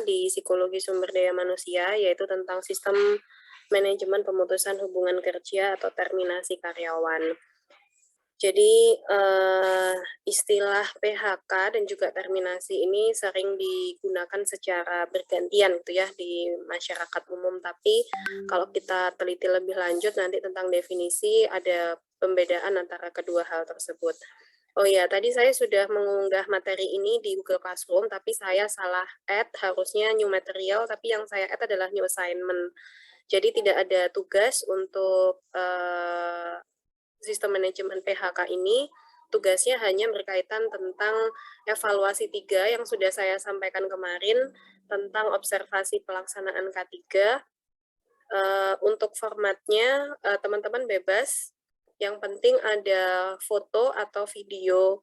di Psikologi Sumber Daya Manusia, yaitu tentang sistem manajemen pemutusan hubungan kerja atau terminasi karyawan. Jadi, istilah PHK dan juga terminasi ini sering digunakan secara bergantian gitu ya di masyarakat umum, tapi kalau kita teliti lebih lanjut nanti tentang definisi ada pembedaan antara kedua hal tersebut. Oh ya, tadi saya sudah mengunggah materi ini di Google Classroom, tapi saya salah add, harusnya new material, tapi yang saya add adalah new assignment. Jadi tidak ada tugas untuk, sistem manajemen PHK ini, tugasnya hanya berkaitan tentang evaluasi 3 yang sudah saya sampaikan kemarin, tentang observasi pelaksanaan K3. Untuk formatnya, teman-teman bebas, yang penting ada foto atau video,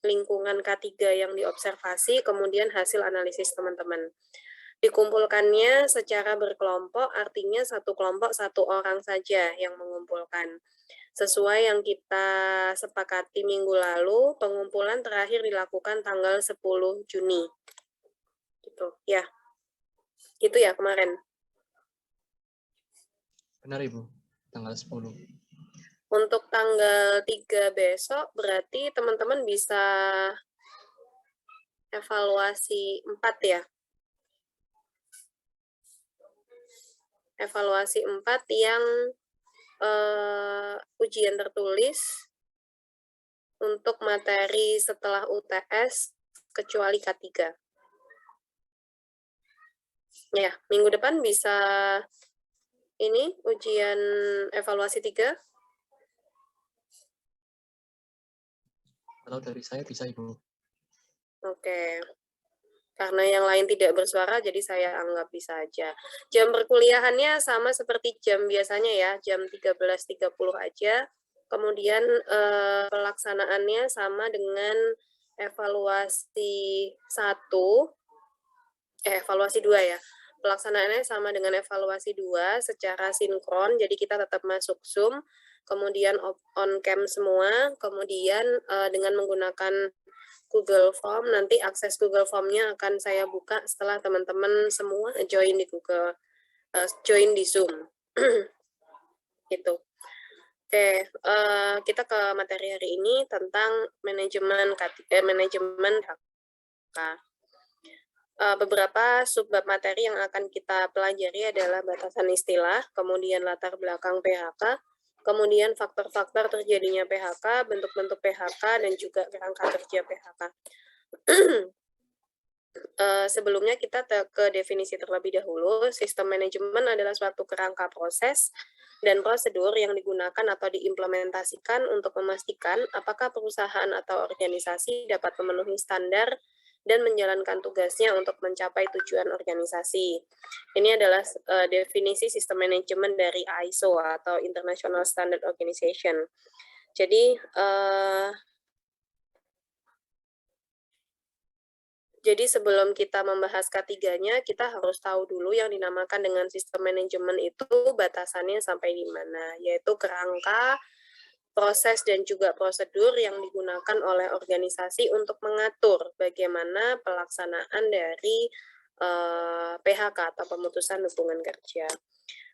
lingkungan K3 yang diobservasi, kemudian hasil analisis teman-teman. Dikumpulkannya secara berkelompok, artinya satu kelompok satu orang saja yang mengumpulkan. Sesuai yang kita sepakati minggu lalu, pengumpulan terakhir dilakukan tanggal 10 Juni. Gitu, ya. Itu ya kemarin. Benar Ibu, tanggal 10. Untuk tanggal 3 besok, berarti teman-teman bisa evaluasi 4 ya? Evaluasi 4 yang ujian tertulis untuk materi setelah UTS kecuali K3. Ya, minggu depan bisa ini ujian evaluasi 3. Kalau dari saya bisa Ibu. Oke. Karena yang lain tidak bersuara, jadi saya anggap bisa aja. Jam perkuliahannya sama seperti jam biasanya ya, jam 13.30 aja. Kemudian pelaksanaannya sama dengan evaluasi 2 ya. Pelaksanaannya sama dengan evaluasi 2 secara sinkron, jadi kita tetap masuk Zoom, kemudian on cam semua, kemudian dengan menggunakan Google Form, nanti akses Google Form-nya akan saya buka setelah teman-teman semua join di join di Zoom. Gitu. Oke, kita ke materi hari ini tentang manajemen HK. Beberapa subbab materi yang akan kita pelajari adalah batasan istilah, kemudian latar belakang PHK, kemudian faktor-faktor terjadinya PHK, bentuk-bentuk PHK, dan juga kerangka kerja PHK. Sebelumnya kita ke definisi terlebih dahulu. Sistem manajemen adalah suatu kerangka proses dan prosedur yang digunakan atau diimplementasikan untuk memastikan apakah perusahaan atau organisasi dapat memenuhi standar dan menjalankan tugasnya untuk mencapai tujuan organisasi. Ini adalah definisi sistem manajemen dari ISO atau International Standard Organization. Jadi sebelum kita membahas ketiganya, kita harus tahu dulu yang dinamakan dengan sistem manajemen itu batasannya sampai di mana, yaitu kerangka, proses, dan juga prosedur yang digunakan oleh organisasi untuk mengatur bagaimana pelaksanaan dari PHK atau pemutusan hubungan kerja.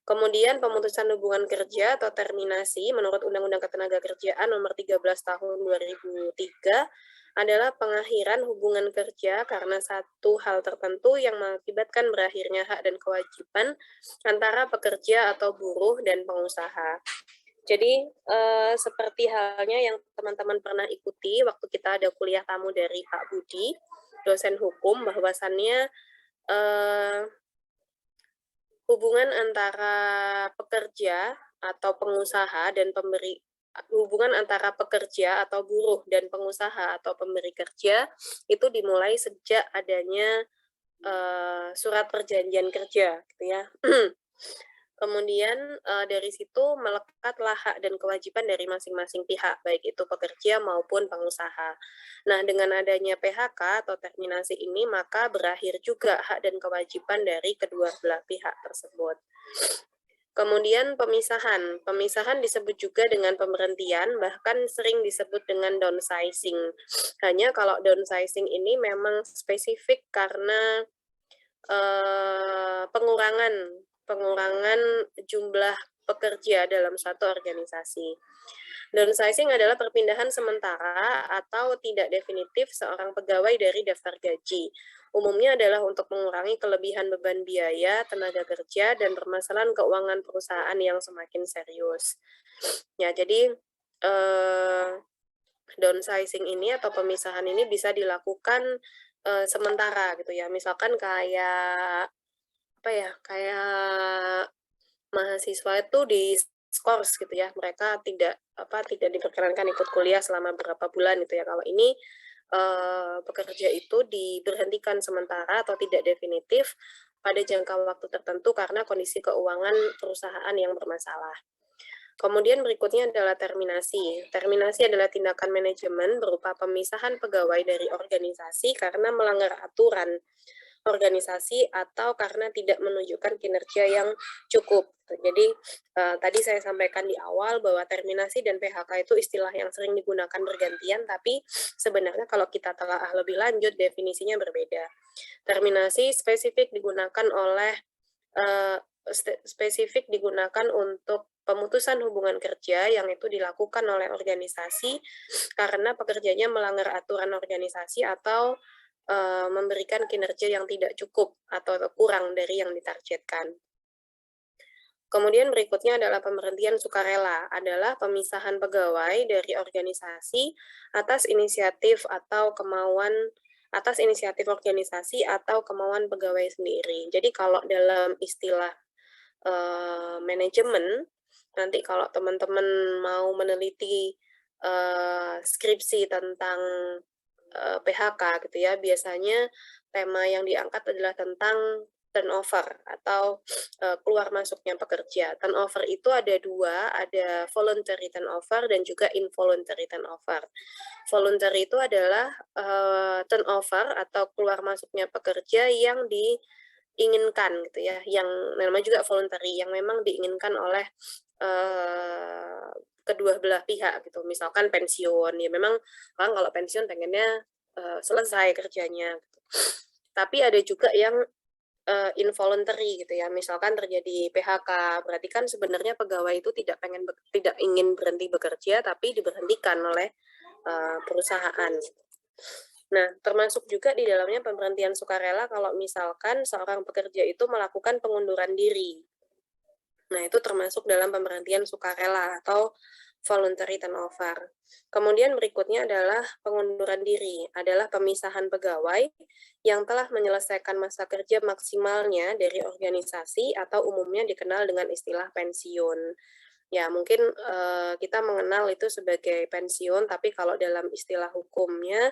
Kemudian pemutusan hubungan kerja atau terminasi menurut Undang-Undang Ketenagakerjaan Nomor 13 Tahun 2003 adalah pengakhiran hubungan kerja karena satu hal tertentu yang mengakibatkan berakhirnya hak dan kewajiban antara pekerja atau buruh dan pengusaha. Jadi seperti halnya yang teman-teman pernah ikuti waktu kita ada kuliah tamu dari Pak Budi, dosen hukum, bahwasannya hubungan antara pekerja atau pengusaha dan hubungan antara pekerja atau buruh dan pengusaha atau pemberi kerja itu dimulai sejak adanya surat perjanjian kerja, gitu ya. Kemudian dari situ melekatlah hak dan kewajiban dari masing-masing pihak, baik itu pekerja maupun pengusaha. Nah, dengan adanya PHK atau terminasi ini, maka berakhir juga hak dan kewajiban dari kedua belah pihak tersebut. Kemudian pemisahan. Pemisahan disebut juga dengan pemberhentian, bahkan sering disebut dengan downsizing. Hanya kalau downsizing ini memang spesifik karena pengurangan jumlah pekerja dalam suatu organisasi. Downsizing adalah perpindahan sementara atau tidak definitif seorang pegawai dari daftar gaji. Umumnya adalah untuk mengurangi kelebihan beban biaya, tenaga kerja, dan permasalahan keuangan perusahaan yang semakin serius. Ya, jadi downsizing ini atau pemisahan ini bisa dilakukan sementara gitu ya. Misalkan kayak kayak mahasiswa itu diskors gitu ya, mereka tidak diperkenankan ikut kuliah selama berapa bulan gitu ya. Kalau ini pekerja itu diberhentikan sementara atau tidak definitif pada jangka waktu tertentu karena kondisi keuangan perusahaan yang bermasalah. Kemudian berikutnya adalah terminasi. Terminasi adalah tindakan manajemen berupa pemisahan pegawai dari organisasi karena melanggar aturan organisasi atau karena tidak menunjukkan kinerja yang cukup. Jadi tadi saya sampaikan di awal bahwa terminasi dan PHK itu istilah yang sering digunakan bergantian, tapi sebenarnya kalau kita telah lebih lanjut definisinya berbeda. Terminasi spesifik digunakan untuk pemutusan hubungan kerja yang itu dilakukan oleh organisasi karena pekerjanya melanggar aturan organisasi atau memberikan kinerja yang tidak cukup atau kurang dari yang ditargetkan. Kemudian berikutnya adalah pemberhentian sukarela, adalah pemisahan pegawai dari organisasi atas inisiatif organisasi atau kemauan pegawai sendiri. Jadi kalau dalam istilah manajemen, nanti kalau teman-teman mau meneliti skripsi tentang PHK gitu ya, biasanya tema yang diangkat adalah tentang turnover atau keluar masuknya pekerja. Turnover itu ada dua, ada voluntary turnover dan juga involuntary turnover. Voluntary itu adalah turnover atau keluar masuknya pekerja yang diinginkan gitu ya, yang namanya juga voluntary, yang memang diinginkan oleh kedua belah pihak gitu. Misalkan pensiun, ya memang orang kalau pensiun pengennya selesai kerjanya gitu. Tapi ada juga yang involuntary gitu ya. Misalkan terjadi PHK, berarti kan sebenarnya pegawai itu tidak ingin berhenti bekerja tapi diberhentikan oleh perusahaan. Nah, termasuk juga di dalamnya pemberhentian sukarela kalau misalkan seorang pekerja itu melakukan pengunduran diri. Nah, itu termasuk dalam pemberhentian sukarela atau voluntary turnover. Kemudian berikutnya adalah pengunduran diri, adalah pemisahan pegawai yang telah menyelesaikan masa kerja maksimalnya dari organisasi atau umumnya dikenal dengan istilah pensiun. Ya, mungkin kita mengenal itu sebagai pensiun, tapi kalau dalam istilah hukumnya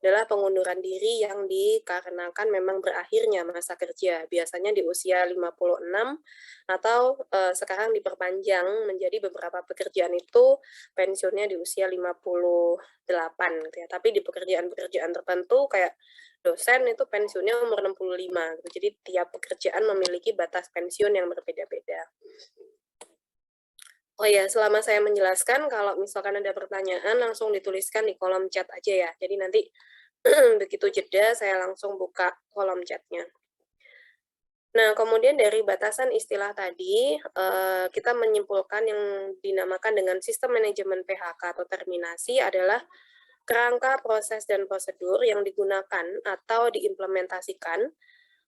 adalah pengunduran diri yang dikarenakan memang berakhirnya masa kerja, biasanya di usia 56 atau sekarang diperpanjang menjadi beberapa pekerjaan itu pensiunnya di usia 58 gitu ya. Tapi di pekerjaan-pekerjaan tertentu kayak dosen itu pensiunnya umur 65 gitu. Jadi tiap pekerjaan memiliki batas pensiun yang berbeda-beda. Oh ya, selama saya menjelaskan, kalau misalkan ada pertanyaan, langsung dituliskan di kolom chat aja ya. Jadi nanti begitu jeda, saya langsung buka kolom chatnya. Nah, kemudian dari batasan istilah tadi, kita menyimpulkan yang dinamakan dengan sistem manajemen PHK atau terminasi adalah kerangka proses dan prosedur yang digunakan atau diimplementasikan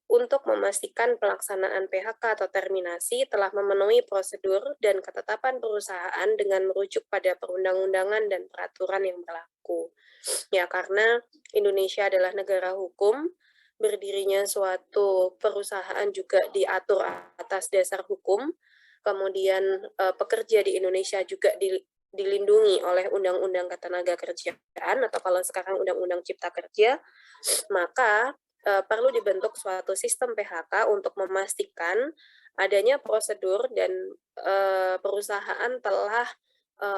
untuk memastikan pelaksanaan PHK atau terminasi telah memenuhi prosedur dan ketetapan perusahaan dengan merujuk pada perundang-undangan dan peraturan yang berlaku. Ya, karena Indonesia adalah negara hukum, berdirinya suatu perusahaan juga diatur atas dasar hukum, kemudian pekerja di Indonesia juga dilindungi oleh Undang-Undang Ketenagakerjaan atau kalau sekarang Undang-Undang Cipta Kerja, maka perlu dibentuk suatu sistem PHK untuk memastikan adanya prosedur dan perusahaan telah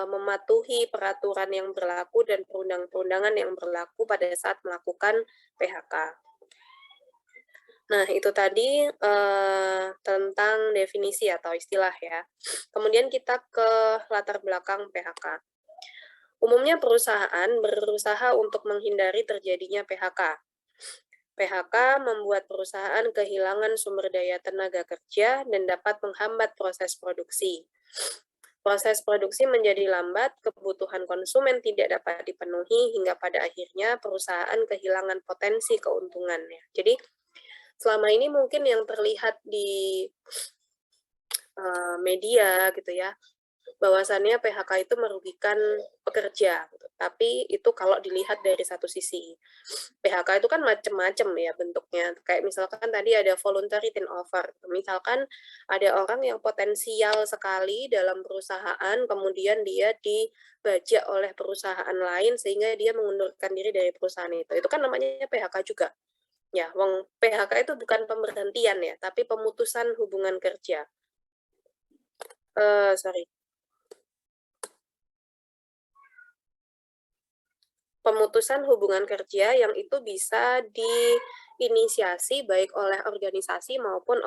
mematuhi peraturan yang berlaku dan perundang-perundangan yang berlaku pada saat melakukan PHK. Nah, itu tadi tentang definisi atau istilah ya. Kemudian kita ke latar belakang PHK. Umumnya perusahaan berusaha untuk menghindari terjadinya PHK. PHK membuat perusahaan kehilangan sumber daya tenaga kerja dan dapat menghambat proses produksi. Proses produksi menjadi lambat, kebutuhan konsumen tidak dapat dipenuhi, hingga pada akhirnya perusahaan kehilangan potensi keuntungannya. Jadi, selama ini mungkin yang terlihat di media gitu ya, bahwasannya PHK itu merugikan pekerja, gitu. Tapi itu kalau dilihat dari satu sisi. PHK itu kan macam-macam ya bentuknya. Kayak misalkan tadi ada voluntary turnover. Misalkan ada orang yang potensial sekali dalam perusahaan, kemudian dia dibajak oleh perusahaan lain sehingga dia mengundurkan diri dari perusahaan itu. Itu kan namanya PHK juga. Ya, wong PHK itu bukan pemberhentian ya, tapi pemutusan hubungan kerja. Sorry. Pemutusan hubungan kerja yang itu bisa diinisiasi baik oleh organisasi maupun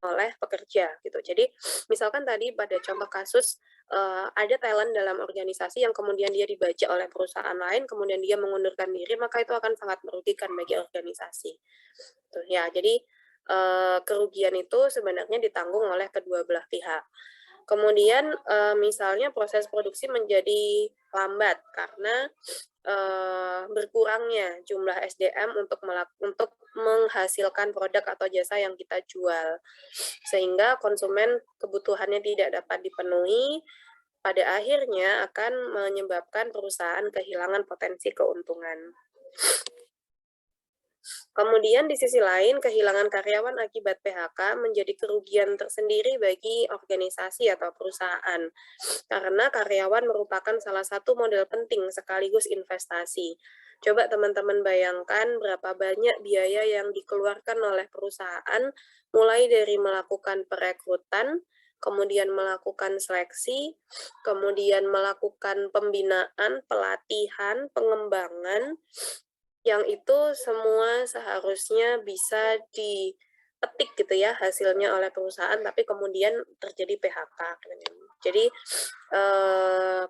oleh pekerja gitu. Jadi misalkan tadi pada contoh kasus ada talent dalam organisasi yang kemudian dia dibaca oleh perusahaan lain, kemudian dia mengundurkan diri, maka itu akan sangat merugikan bagi organisasi. Tuh ya, jadi kerugian itu sebenarnya ditanggung oleh kedua belah pihak. Kemudian misalnya proses produksi menjadi lambat karena berkurangnya jumlah SDM untuk menghasilkan produk atau jasa yang kita jual. Sehingga konsumen kebutuhannya tidak dapat dipenuhi, pada akhirnya akan menyebabkan perusahaan kehilangan potensi keuntungan. Kemudian di sisi lain, kehilangan karyawan akibat PHK menjadi kerugian tersendiri bagi organisasi atau perusahaan, karena karyawan merupakan salah satu modal penting sekaligus investasi. Coba teman-teman bayangkan berapa banyak biaya yang dikeluarkan oleh perusahaan, mulai dari melakukan perekrutan, kemudian melakukan seleksi, kemudian melakukan pembinaan, pelatihan, pengembangan, yang itu semua seharusnya bisa dipetik gitu ya hasilnya oleh perusahaan, tapi kemudian terjadi PHK. Jadi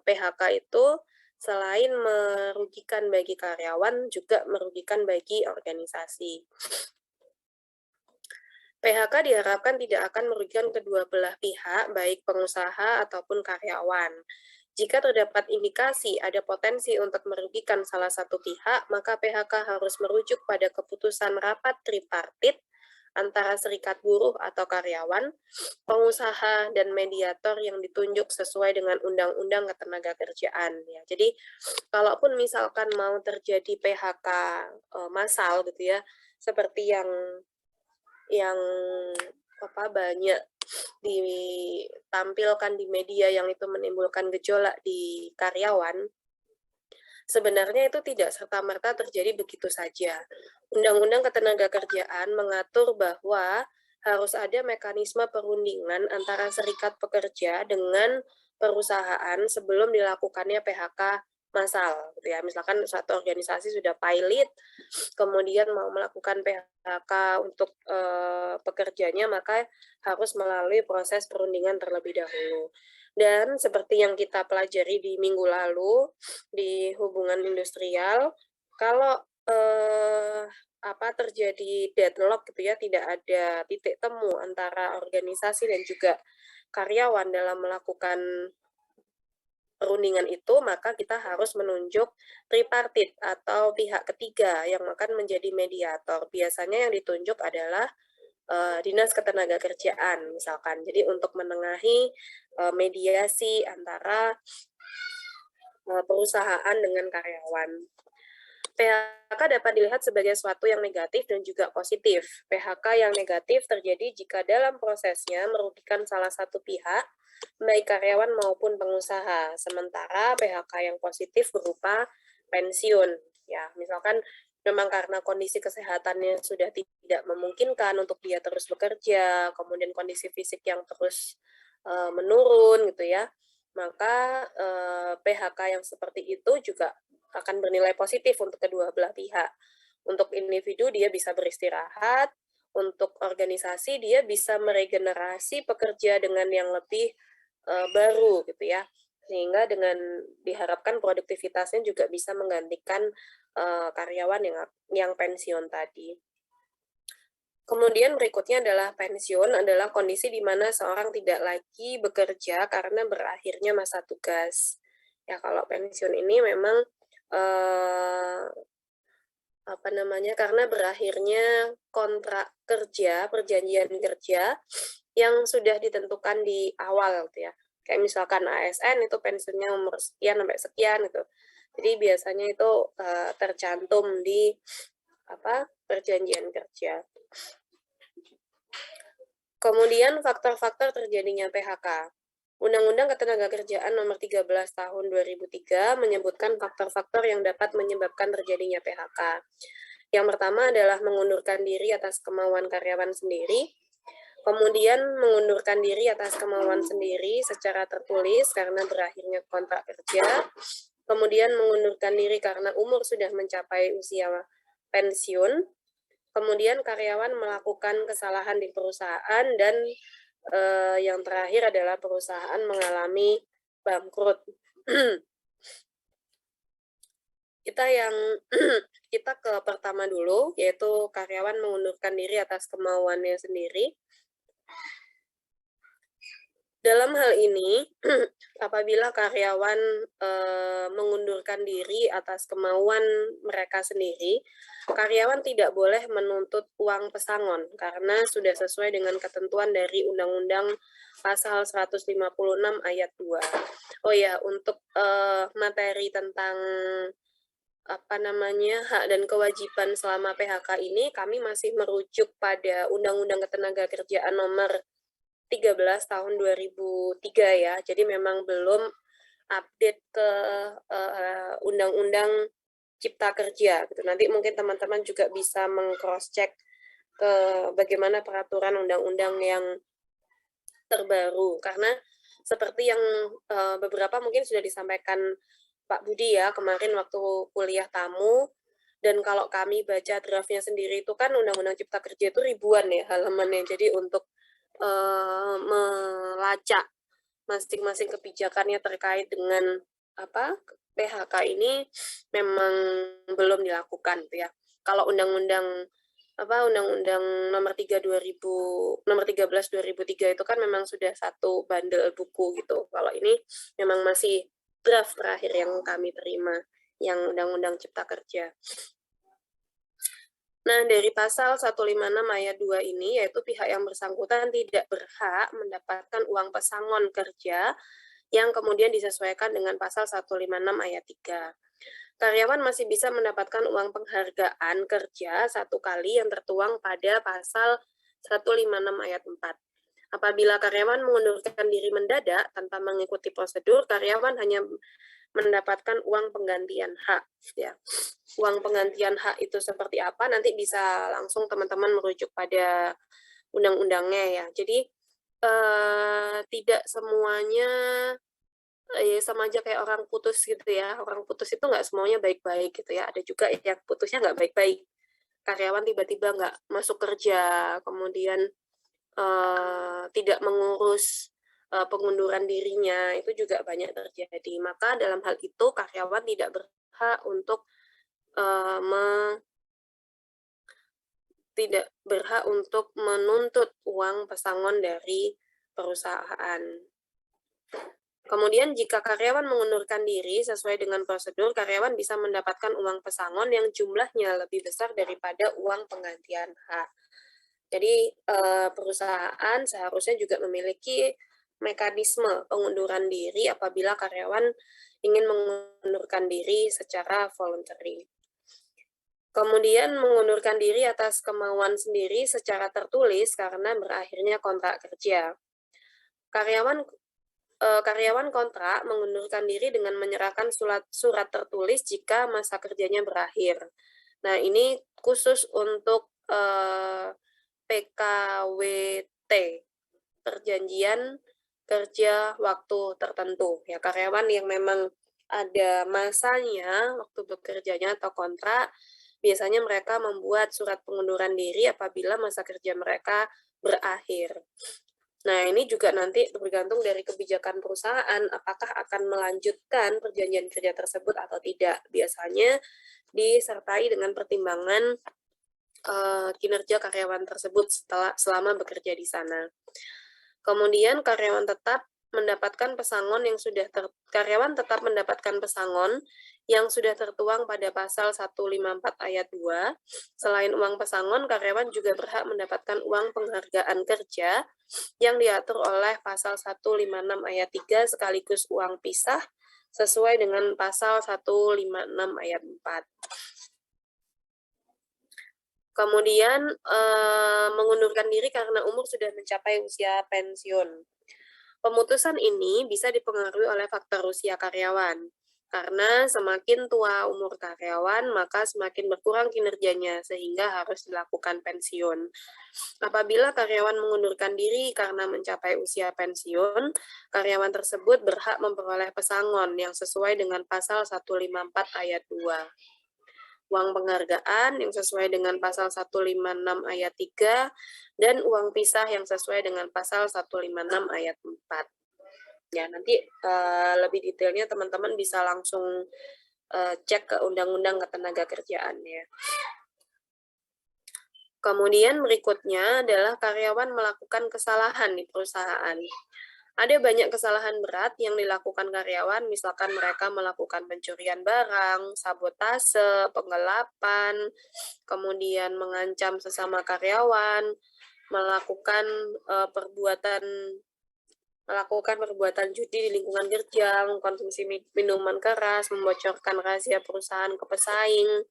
PHK itu selain merugikan bagi karyawan, juga merugikan bagi organisasi. PHK diharapkan tidak akan merugikan kedua belah pihak, baik pengusaha ataupun karyawan. Jika terdapat indikasi ada potensi untuk merugikan salah satu pihak, maka PHK harus merujuk pada keputusan rapat tripartit antara serikat buruh atau karyawan, pengusaha, dan mediator yang ditunjuk sesuai dengan Undang-Undang Ketenagakerjaan. Ya, jadi, kalaupun misalkan mau terjadi PHK massal gitu ya, seperti yang banyak ditampilkan di media yang itu menimbulkan gejolak di karyawan, sebenarnya itu tidak serta-merta terjadi begitu saja. Undang-Undang Ketenagakerjaan mengatur bahwa harus ada mekanisme perundingan antara serikat pekerja dengan perusahaan sebelum dilakukannya PHK massal gitu ya. Misalkan suatu organisasi sudah pilot, kemudian mau melakukan PHK untuk pekerjanya, maka harus melalui proses perundingan terlebih dahulu. Dan seperti yang kita pelajari di minggu lalu di hubungan industrial, kalau terjadi deadlock gitu ya, tidak ada titik temu antara organisasi dan juga karyawan dalam melakukan perundingan itu, maka kita harus menunjuk tripartit atau pihak ketiga yang akan menjadi mediator. Biasanya yang ditunjuk adalah Dinas Ketenagakerjaan misalkan. Jadi untuk menengahi mediasi antara perusahaan dengan karyawan. PHK dapat dilihat sebagai sesuatu yang negatif dan juga positif. PHK yang negatif terjadi jika dalam prosesnya merugikan salah satu pihak, baik karyawan maupun pengusaha. Sementara PHK yang positif berupa pensiun. Ya, misalkan memang karena kondisi kesehatannya sudah tidak memungkinkan untuk dia terus bekerja, kemudian kondisi fisik yang terus menurun gitu ya, maka PHK yang seperti itu juga akan bernilai positif untuk kedua belah pihak. Untuk individu dia bisa beristirahat, untuk organisasi, dia bisa meregenerasi pekerja dengan yang lebih baru gitu ya. Sehingga dengan diharapkan produktivitasnya juga bisa menggantikan karyawan yang pensiun tadi. Kemudian berikutnya adalah pensiun adalah kondisi di mana seorang tidak lagi bekerja karena berakhirnya masa tugas. Ya kalau pensiun ini memang eh, apa namanya karena berakhirnya kontrak kerja, perjanjian kerja yang sudah ditentukan di awal gitu ya. Kayak misalkan ASN itu pensiunnya umur sekian sampai sekian gitu. Jadi biasanya itu tercantum di perjanjian kerja. Kemudian faktor-faktor terjadinya PHK. Undang-Undang Ketenagakerjaan Nomor 13 Tahun 2003 menyebutkan faktor-faktor yang dapat menyebabkan terjadinya PHK. Yang pertama adalah mengundurkan diri atas kemauan karyawan sendiri, kemudian mengundurkan diri atas kemauan sendiri secara tertulis karena berakhirnya kontrak kerja, kemudian mengundurkan diri karena umur sudah mencapai usia pensiun, kemudian karyawan melakukan kesalahan di perusahaan, dan yang terakhir adalah perusahaan mengalami bangkrut. Kita ke pertama dulu, yaitu karyawan mengundurkan diri atas kemauannya sendiri. Dalam hal ini, apabila karyawan mengundurkan diri atas kemauan mereka sendiri, karyawan tidak boleh menuntut uang pesangon karena sudah sesuai dengan ketentuan dari Undang-Undang Pasal 156 Ayat 2. Oh ya, untuk materi tentang hak dan kewajiban selama PHK ini, kami masih merujuk pada Undang-Undang Ketenagakerjaan Nomor 13 tahun 2003 ya. Jadi memang belum update ke Undang-Undang Cipta Kerja gitu. Nanti mungkin teman-teman juga bisa meng-cross check ke bagaimana peraturan undang-undang yang terbaru, karena seperti yang beberapa mungkin sudah disampaikan Pak Budi ya kemarin waktu kuliah tamu, dan kalau kami baca draftnya sendiri itu kan Undang-Undang Cipta Kerja itu ribuan ya halamannya. Jadi untuk melacak masing-masing kebijakannya terkait dengan PHK ini memang belum dilakukan tuh ya. Kalau Undang-Undang Nomor 13 2003 itu kan memang sudah satu bandel buku gitu. Kalau ini memang masih draft terakhir yang kami terima, yang Undang-Undang Cipta Kerja. Nah, dari pasal 156 ayat 2 ini, yaitu pihak yang bersangkutan tidak berhak mendapatkan uang pesangon kerja yang kemudian disesuaikan dengan pasal 156 ayat 3. Karyawan masih bisa mendapatkan uang penghargaan kerja satu kali yang tertuang pada pasal 156 ayat 4. Apabila karyawan mengundurkan diri mendadak tanpa mengikuti prosedur, karyawan hanya mendapatkan uang penggantian hak. Ya. Uang penggantian hak itu seperti apa? Nanti bisa langsung teman-teman merujuk pada undang-undangnya ya. Jadi tidak semuanya sama aja kayak orang putus gitu ya. Orang putus itu nggak semuanya baik-baik gitu ya. Ada juga yang putusnya nggak baik-baik. Karyawan tiba-tiba nggak masuk kerja, kemudian tidak mengurus pengunduran dirinya, itu juga banyak terjadi. Maka dalam hal itu karyawan tidak berhak untuk tidak berhak untuk menuntut uang pesangon dari perusahaan. Kemudian jika karyawan mengundurkan diri sesuai dengan prosedur, karyawan bisa mendapatkan uang pesangon yang jumlahnya lebih besar daripada uang penggantian hak. Jadi perusahaan seharusnya juga memiliki mekanisme pengunduran diri apabila karyawan ingin mengundurkan diri secara voluntary. Kemudian mengundurkan diri atas kemauan sendiri secara tertulis karena berakhirnya kontrak kerja. Karyawan kontrak mengundurkan diri dengan menyerahkan surat tertulis jika masa kerjanya berakhir. Nah, ini khusus untuk PKWT, perjanjian kerja waktu tertentu. Ya, karyawan yang memang ada masanya waktu bekerjanya atau kontrak, biasanya mereka membuat surat pengunduran diri apabila masa kerja mereka berakhir. Nah, ini juga nanti bergantung dari kebijakan perusahaan, apakah akan melanjutkan perjanjian kerja tersebut atau tidak. Biasanya disertai dengan pertimbangan kinerja karyawan tersebut selama bekerja di sana. Kemudian karyawan tetap mendapatkan pesangon yang sudah tertuang pada pasal 154 ayat 2. Selain uang pesangon, karyawan juga berhak mendapatkan uang penghargaan kerja yang diatur oleh pasal 156 ayat 3 sekaligus uang pisah sesuai dengan pasal 156 ayat 4. Kemudian mengundurkan diri karena umur sudah mencapai usia pensiun. Pemutusan ini bisa dipengaruhi oleh faktor usia karyawan. Karena semakin tua umur karyawan, maka semakin berkurang kinerjanya, sehingga harus dilakukan pensiun. Apabila karyawan mengundurkan diri karena mencapai usia pensiun, karyawan tersebut berhak memperoleh pesangon yang sesuai dengan pasal 154 ayat 2. Uang penghargaan yang sesuai dengan pasal 156 ayat 3, dan uang pisah yang sesuai dengan pasal 156 ayat 4. Ya, nanti lebih detailnya teman-teman bisa langsung cek ke Undang-Undang Ketenagakerjaan ya. Kemudian berikutnya adalah karyawan melakukan kesalahan di perusahaan. Ada banyak kesalahan berat yang dilakukan karyawan, misalkan mereka melakukan pencurian barang, sabotase, penggelapan, kemudian mengancam sesama karyawan, melakukan perbuatan judi di lingkungan kerja, mengkonsumsi minuman keras, membocorkan rahasia perusahaan ke pesaing,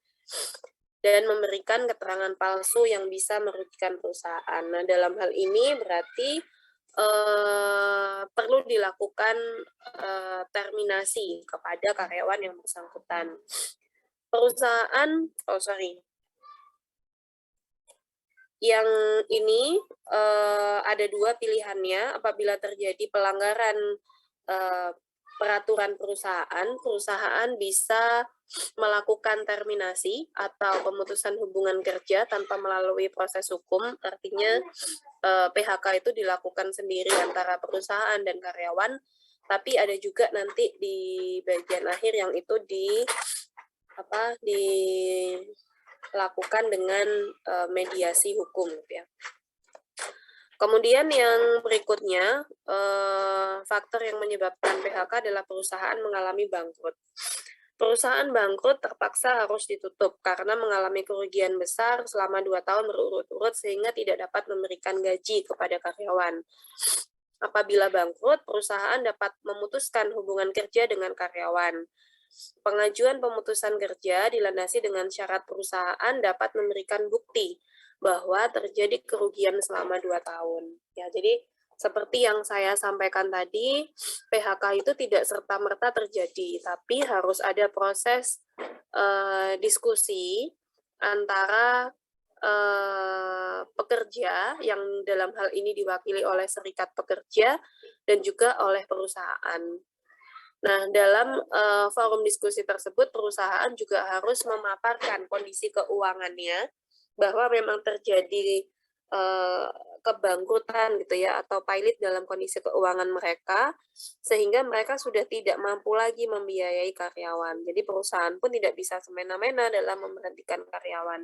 dan memberikan keterangan palsu yang bisa merugikan perusahaan. Nah, dalam hal ini berarti perlu dilakukan terminasi kepada karyawan yang bersangkutan. Yang ini ada dua pilihannya. Apabila terjadi pelanggaran peraturan perusahaan bisa melakukan terminasi atau pemutusan hubungan kerja tanpa melalui proses hukum. Artinya PHK itu dilakukan sendiri antara perusahaan dan karyawan, tapi ada juga nanti di bagian akhir yang itu dilakukan dengan mediasi hukum ya. Kemudian yang berikutnya, faktor yang menyebabkan PHK adalah perusahaan mengalami bangkrut. Perusahaan bangkrut terpaksa harus ditutup karena mengalami kerugian besar selama 2 tahun berurut-urut sehingga tidak dapat memberikan gaji kepada karyawan. Apabila bangkrut, perusahaan dapat memutuskan hubungan kerja dengan karyawan. Pengajuan pemutusan kerja dilandasi dengan syarat perusahaan dapat memberikan bukti bahwa terjadi kerugian selama 2 tahun. Ya, jadi seperti yang saya sampaikan tadi, PHK itu tidak serta-merta terjadi, tapi harus ada proses diskusi antara pekerja yang dalam hal ini diwakili oleh serikat pekerja dan juga oleh perusahaan. Nah, dalam forum diskusi tersebut, perusahaan juga harus memaparkan kondisi keuangannya, bahwa memang terjadi kebangkrutan gitu ya, atau pailit dalam kondisi keuangan mereka, sehingga mereka sudah tidak mampu lagi membiayai karyawan. Jadi perusahaan pun tidak bisa semena-mena dalam memberhentikan karyawan.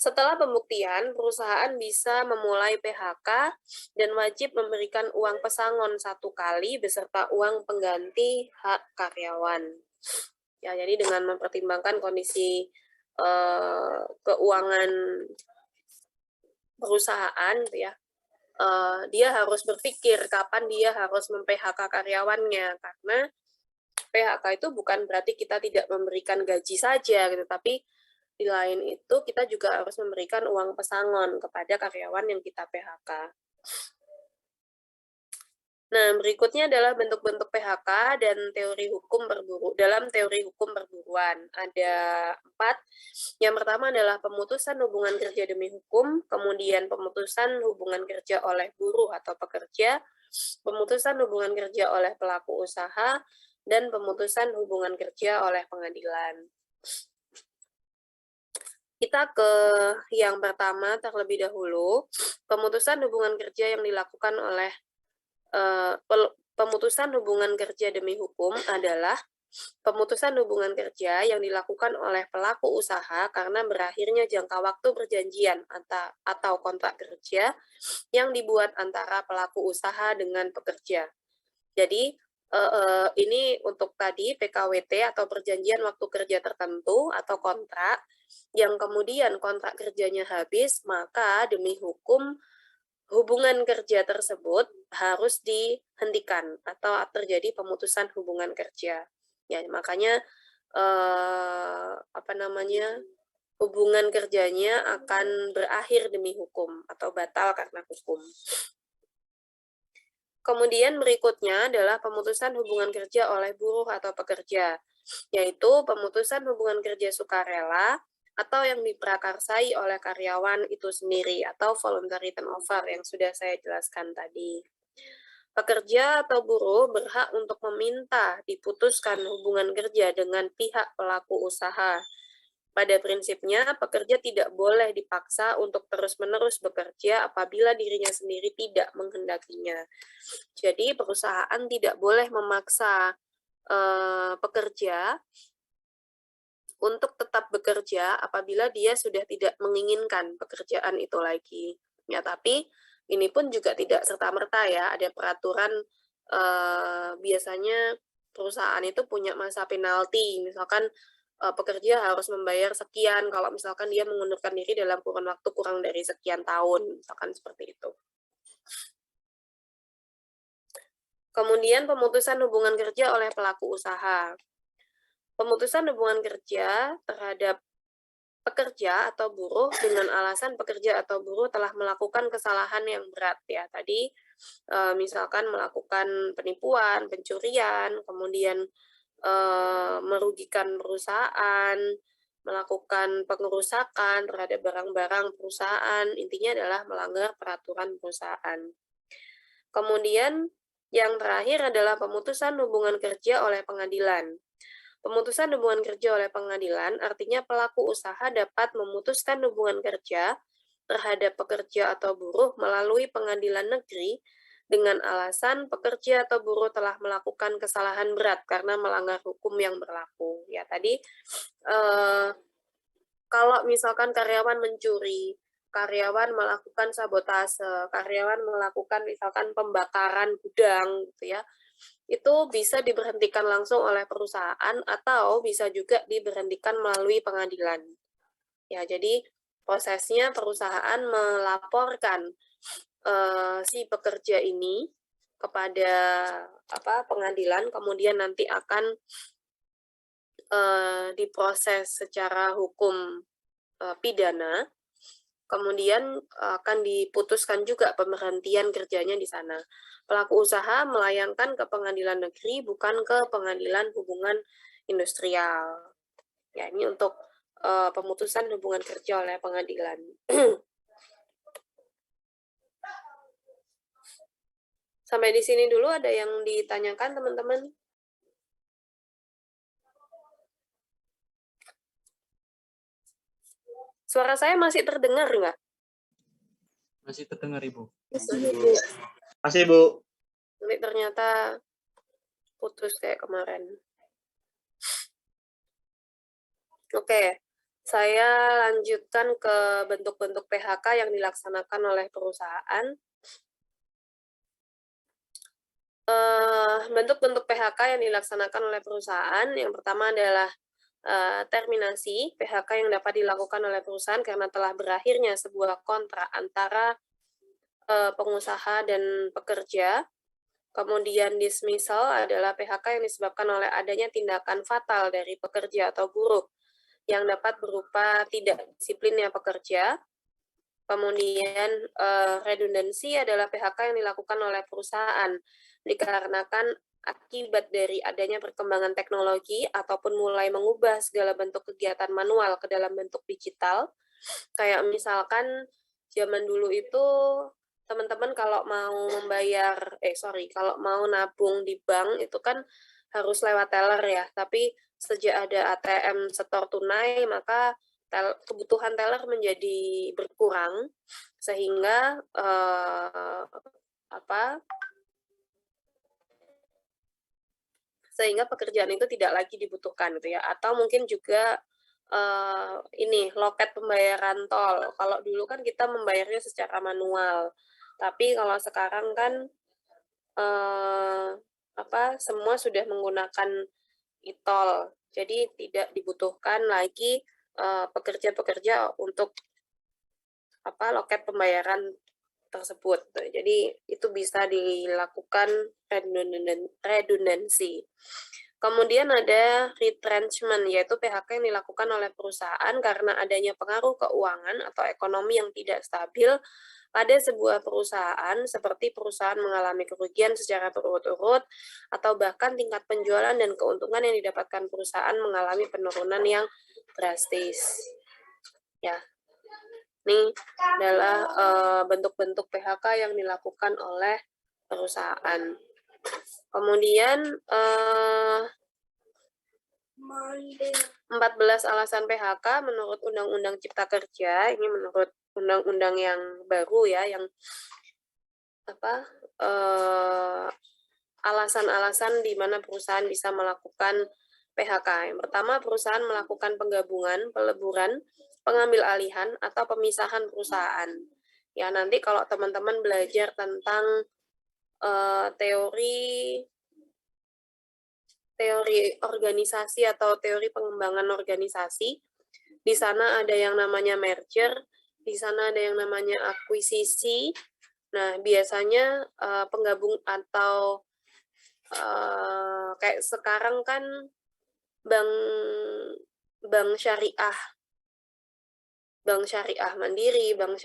Setelah pembuktian, perusahaan bisa memulai PHK dan wajib memberikan uang pesangon 1 kali beserta uang pengganti hak karyawan. Ya, jadi dengan mempertimbangkan kondisi keuangan perusahaan, ya, dia harus berpikir kapan dia harus mem-PHK karyawannya, karena PHK itu bukan berarti kita tidak memberikan gaji saja, gitu, tapi di lain itu kita juga harus memberikan uang pesangon kepada karyawan yang kita PHK. Nah, berikutnya adalah bentuk-bentuk PHK dan teori hukum dalam teori hukum perburuan. Ada 4. Yang pertama adalah pemutusan hubungan kerja demi hukum, kemudian pemutusan hubungan kerja oleh buruh atau pekerja, pemutusan hubungan kerja oleh pelaku usaha, dan pemutusan hubungan kerja oleh pengadilan. Kita ke yang pertama terlebih dahulu, pemutusan hubungan kerja yang dilakukan oleh pemutusan hubungan kerja demi hukum adalah pemutusan hubungan kerja yang dilakukan oleh pelaku usaha karena berakhirnya jangka waktu perjanjian atau kontrak kerja yang dibuat antara pelaku usaha dengan pekerja. Jadi, ini untuk tadi PKWT atau perjanjian waktu kerja tertentu atau kontrak, yang kemudian kontrak kerjanya habis, maka demi hukum hubungan kerja tersebut harus dihentikan atau terjadi pemutusan hubungan kerja. Ya, makanya hubungan kerjanya akan berakhir demi hukum atau batal karena hukum. Kemudian berikutnya adalah pemutusan hubungan kerja oleh buruh atau pekerja, yaitu pemutusan hubungan kerja sukarela atau yang diprakarsai oleh karyawan itu sendiri atau voluntary turnover yang sudah saya jelaskan tadi. Pekerja atau buruh berhak untuk meminta diputuskan hubungan kerja dengan pihak pelaku usaha. Pada prinsipnya, pekerja tidak boleh dipaksa untuk terus-menerus bekerja apabila dirinya sendiri tidak menghendakinya. Jadi, perusahaan tidak boleh memaksa pekerja untuk tetap bekerja apabila dia sudah tidak menginginkan pekerjaan itu lagi. Ya, tapi ini pun juga tidak serta-merta ya, ada peraturan biasanya perusahaan itu punya masa penalti, misalkan pekerja harus membayar sekian kalau misalkan dia mengundurkan diri dalam kurun waktu kurang dari sekian tahun, misalkan seperti itu. Kemudian pemutusan hubungan kerja oleh pelaku usaha. Pemutusan hubungan kerja terhadap pekerja atau buruh dengan alasan pekerja atau buruh telah melakukan kesalahan yang berat ya. Tadi misalkan melakukan penipuan, pencurian, kemudian merugikan perusahaan, melakukan pengerusakan terhadap barang-barang perusahaan, intinya adalah melanggar peraturan perusahaan. Kemudian yang terakhir adalah pemutusan hubungan kerja oleh pengadilan. Pemutusan hubungan kerja oleh pengadilan artinya pelaku usaha dapat memutuskan hubungan kerja terhadap pekerja atau buruh melalui pengadilan negeri dengan alasan pekerja atau buruh telah melakukan kesalahan berat karena melanggar hukum yang berlaku. Ya, tadi kalau misalkan karyawan mencuri, karyawan melakukan sabotase, karyawan melakukan misalkan pembakaran gudang gitu ya, itu bisa diberhentikan langsung oleh perusahaan atau bisa juga diberhentikan melalui pengadilan. Ya, jadi prosesnya perusahaan melaporkan si pekerja ini kepada pengadilan, kemudian nanti akan diproses secara hukum pidana, kemudian akan diputuskan juga pemberhentian kerjanya di sana. Pelaku usaha melayangkan ke pengadilan negeri, bukan ke pengadilan hubungan industrial. Ya, ini untuk pemutusan hubungan kerja oleh pengadilan. Sampai di sini dulu ada yang ditanyakan, teman-teman? Suara saya masih terdengar nggak? Masih terdengar, Ibu. Masih, Bu. Nanti ternyata putus kayak kemarin. Oke, saya lanjutkan ke bentuk-bentuk PHK yang dilaksanakan oleh perusahaan. Bentuk-bentuk PHK yang dilaksanakan oleh perusahaan, yang pertama adalah terminasi PHK yang dapat dilakukan oleh perusahaan karena telah berakhirnya sebuah kontrak antara pengusaha dan pekerja. Kemudian dismissal adalah PHK yang disebabkan oleh adanya tindakan fatal dari pekerja atau buruh yang dapat berupa tidak disiplinnya pekerja. Kemudian redundancy adalah PHK yang dilakukan oleh perusahaan dikarenakan akibat dari adanya perkembangan teknologi ataupun mulai mengubah segala bentuk kegiatan manual ke dalam bentuk digital. Kayak misalkan zaman dulu itu teman-teman kalau mau kalau mau nabung di bank itu kan harus lewat teller ya, tapi sejak ada ATM setor tunai maka kebutuhan teller menjadi berkurang sehingga sehingga pekerjaan itu tidak lagi dibutuhkan gitu ya. Atau mungkin juga ini loket pembayaran tol. Kalau dulu kan kita membayarnya secara manual, tapi kalau sekarang kan semua sudah menggunakan e-tol. Jadi tidak dibutuhkan lagi pekerja-pekerja untuk loket pembayaran tersebut. Jadi itu bisa dilakukan redundancy. Kemudian ada retrenchment, yaitu PHK yang dilakukan oleh perusahaan karena adanya pengaruh keuangan atau ekonomi yang tidak stabil pada sebuah perusahaan, seperti perusahaan mengalami kerugian secara berurut-urut, atau bahkan tingkat penjualan dan keuntungan yang didapatkan perusahaan mengalami penurunan yang drastis. Ya, ini adalah bentuk-bentuk PHK yang dilakukan oleh perusahaan. Kemudian 14 alasan PHK menurut Undang-Undang Cipta Kerja, ini menurut undang-undang yang baru ya, yang alasan-alasan di mana perusahaan bisa melakukan PHK. Yang pertama, perusahaan melakukan penggabungan, peleburan, pengambil alihan, atau pemisahan perusahaan. Ya, nanti kalau teman-teman belajar tentang teori organisasi atau teori pengembangan organisasi, di sana ada yang namanya merger, di sana ada yang namanya akuisisi. Nah, biasanya penggabung atau kayak sekarang kan bank syariah Mandiri, Bank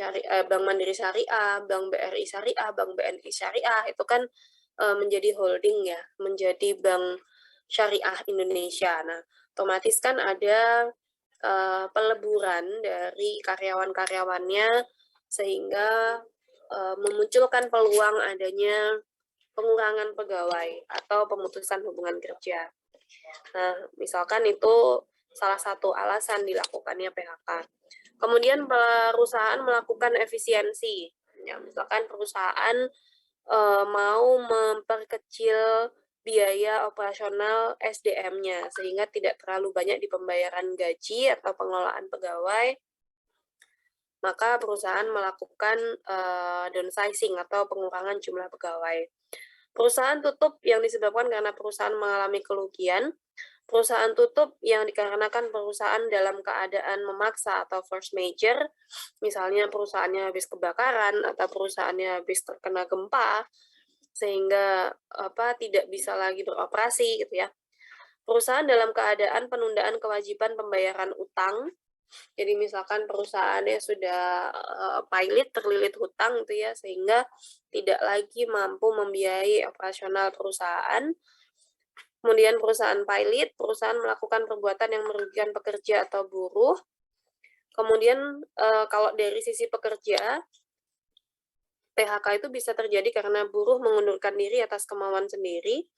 Mandiri Syariah, Bank BRI Syariah, Bank BNI Syariah, itu kan menjadi holding ya, menjadi Bank Syariah Indonesia. Nah, otomatis kan ada peleburan dari karyawan-karyawannya sehingga memunculkan peluang adanya pengurangan pegawai atau pemutusan hubungan kerja. Nah, misalkan itu salah satu alasan dilakukannya PHK. Kemudian perusahaan melakukan efisiensi. Ya, misalkan perusahaan mau memperkecil biaya operasional SDM-nya sehingga tidak terlalu banyak di pembayaran gaji atau pengelolaan pegawai, maka perusahaan melakukan downsizing atau pengurangan jumlah pegawai. Perusahaan tutup yang disebabkan karena perusahaan mengalami kerugian. Perusahaan tutup yang dikarenakan perusahaan dalam keadaan memaksa atau force major, misalnya perusahaannya habis kebakaran atau perusahaannya habis terkena gempa, sehingga tidak bisa lagi beroperasi gitu ya. Perusahaan dalam keadaan penundaan kewajiban pembayaran utang, jadi misalkan perusahaannya sudah terlilit hutang gitu ya, sehingga tidak lagi mampu membiayai operasional perusahaan. Kemudian perusahaan pilot, perusahaan melakukan perbuatan yang merugikan pekerja atau buruh. Kemudian kalau dari sisi pekerja, PHK itu bisa terjadi karena buruh mengundurkan diri atas kemauan sendiri,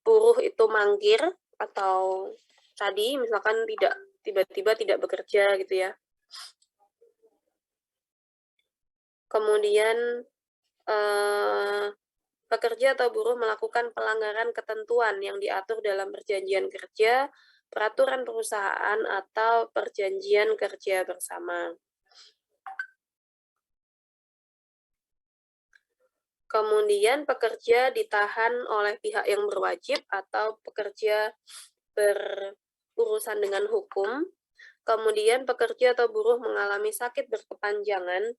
buruh itu mangkir, atau tadi misalkan tiba-tiba tidak bekerja gitu ya. Kemudian pekerja atau buruh melakukan pelanggaran ketentuan yang diatur dalam perjanjian kerja, peraturan perusahaan, atau perjanjian kerja bersama. Kemudian pekerja ditahan oleh pihak yang berwajib atau pekerja berurusan dengan hukum. Kemudian pekerja atau buruh mengalami sakit berkepanjangan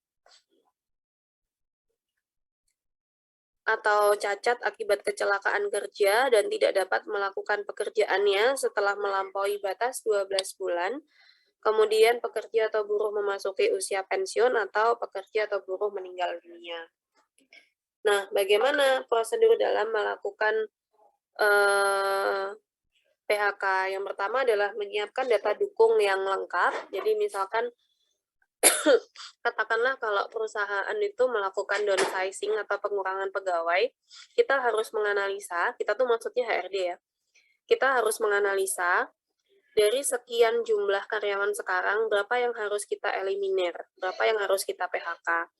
atau cacat akibat kecelakaan kerja dan tidak dapat melakukan pekerjaannya setelah melampaui batas 12 bulan. Kemudian pekerja atau buruh memasuki usia pensiun atau pekerja atau buruh meninggal dunia. Nah, bagaimana prosedur dalam melakukan PHK? Yang pertama adalah menyiapkan data dukung yang lengkap. Jadi misalkan katakanlah kalau perusahaan itu melakukan downsizing atau pengurangan pegawai, kita harus menganalisa, kita tuh maksudnya HRD ya, kita harus menganalisa dari sekian jumlah karyawan sekarang, berapa yang harus kita eliminir, berapa yang harus kita PHK.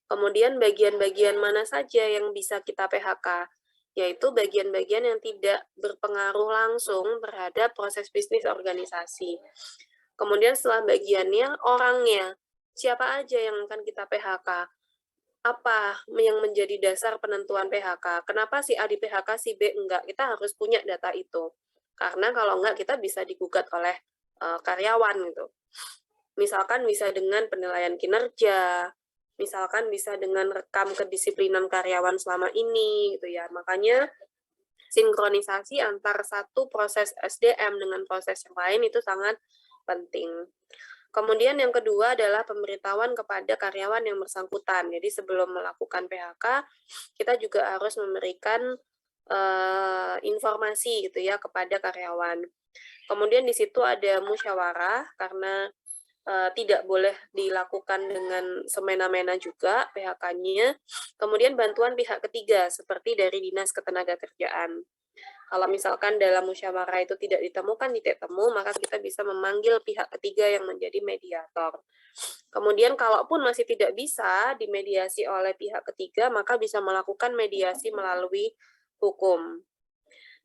Kemudian bagian-bagian mana saja yang bisa kita PHK, yaitu bagian-bagian yang tidak berpengaruh langsung terhadap proses bisnis organisasi. Kemudian setelah bagiannya, orangnya, siapa aja yang akan kita PHK, apa yang menjadi dasar penentuan PHK, kenapa si A di PHK, si B enggak, kita harus punya data itu. Karena kalau enggak, kita bisa digugat oleh karyawan gitu. Misalkan bisa dengan penilaian kinerja, misalkan bisa dengan rekam kedisiplinan karyawan selama ini, gitu ya. Makanya sinkronisasi antar satu proses SDM dengan proses yang lain itu sangat penting. Kemudian yang kedua adalah pemberitahuan kepada karyawan yang bersangkutan. Jadi sebelum melakukan PHK, kita juga harus memberikan informasi gitu ya kepada karyawan. Kemudian di situ ada musyawarah karena tidak boleh dilakukan dengan semena-mena juga PHK-nya. Kemudian bantuan pihak ketiga seperti dari Dinas Ketenagakerjaan. Kalau misalkan dalam musyawarah itu tidak ditemukan titik temu, maka kita bisa memanggil pihak ketiga yang menjadi mediator. Kemudian kalaupun masih tidak bisa dimediasi oleh pihak ketiga, maka bisa melakukan mediasi melalui hukum.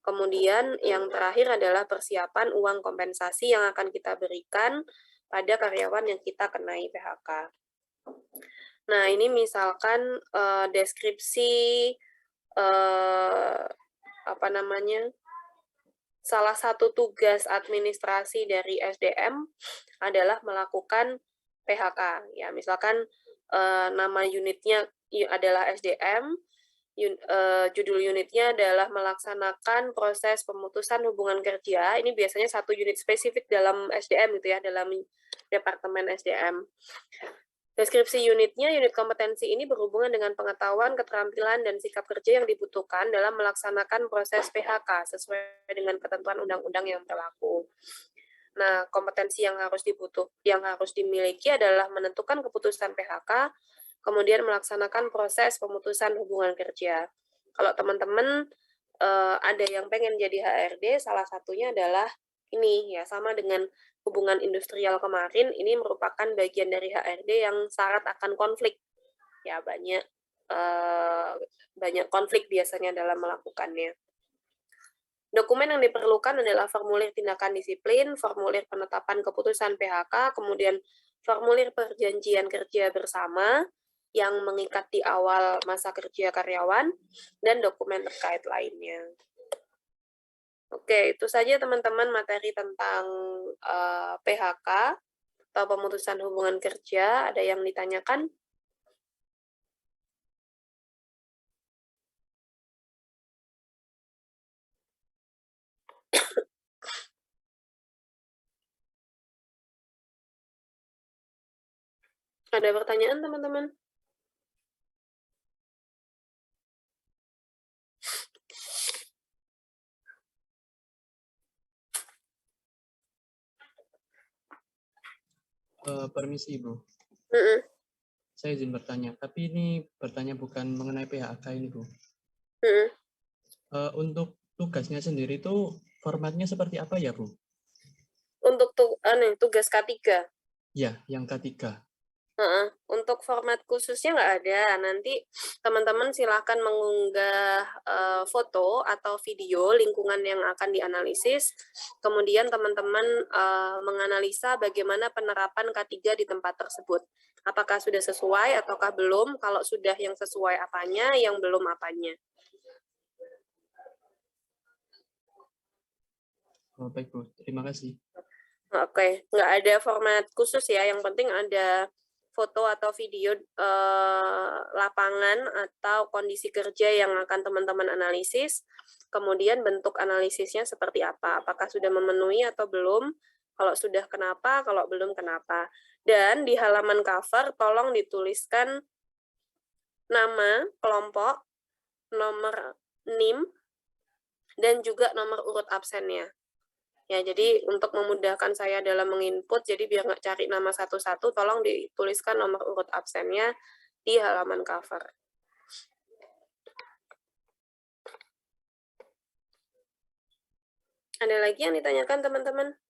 Kemudian yang terakhir adalah persiapan uang kompensasi yang akan kita berikan pada karyawan yang kita kenai PHK. Nah, ini misalkan deskripsi salah satu tugas administrasi dari SDM adalah melakukan PHK. Ya, misalkan nama unitnya adalah SDM, judul unitnya adalah melaksanakan proses pemutusan hubungan kerja. Ini biasanya satu unit spesifik dalam SDM gitu ya, dalam Departemen SDM. Deskripsi unitnya, unit kompetensi ini berhubungan dengan pengetahuan, keterampilan, dan sikap kerja yang dibutuhkan dalam melaksanakan proses PHK sesuai dengan ketentuan undang-undang yang berlaku. Nah, kompetensi yang harus dimiliki adalah menentukan keputusan PHK, kemudian melaksanakan proses pemutusan hubungan kerja. Kalau teman-teman ada yang pengen jadi HRD, salah satunya adalah ini ya, sama dengan hubungan industrial kemarin, ini merupakan bagian dari HRD yang syarat akan konflik. Ya, banyak konflik biasanya dalam melakukannya. Dokumen yang diperlukan adalah formulir tindakan disiplin, formulir penetapan keputusan PHK, kemudian formulir perjanjian kerja bersama yang mengikat di awal masa kerja karyawan, dan dokumen terkait lainnya. Oke, itu saja teman-teman materi tentang PHK atau pemutusan hubungan kerja. Ada yang ditanyakan? Ada pertanyaan, teman-teman? Permisi, Ibu. Saya izin bertanya, tapi ini bertanya bukan mengenai PHK ini, Bu. Untuk tugasnya sendiri itu formatnya seperti apa ya, Bu? Untuk tugas K3? Ya, yang K3. Untuk format khususnya nggak ada. Nanti teman-teman silakan mengunggah foto atau video lingkungan yang akan dianalisis. Kemudian teman-teman menganalisa bagaimana penerapan K3 di tempat tersebut. Apakah sudah sesuai ataukah belum? Kalau sudah yang sesuai apanya, yang belum apanya. Oh, baik, Bu. Terima kasih. Oke, nggak ada format khusus ya. Yang penting ada foto atau video lapangan atau kondisi kerja yang akan teman-teman analisis, kemudian bentuk analisisnya seperti apa, apakah sudah memenuhi atau belum, kalau sudah kenapa, kalau belum kenapa. Dan di halaman cover tolong dituliskan nama kelompok, nomor NIM, dan juga nomor urut absennya. Ya, jadi untuk memudahkan saya dalam menginput, jadi biar nggak cari nama satu-satu, tolong dituliskan nomor urut absennya di halaman cover. Ada lagi yang ditanyakan, teman-teman?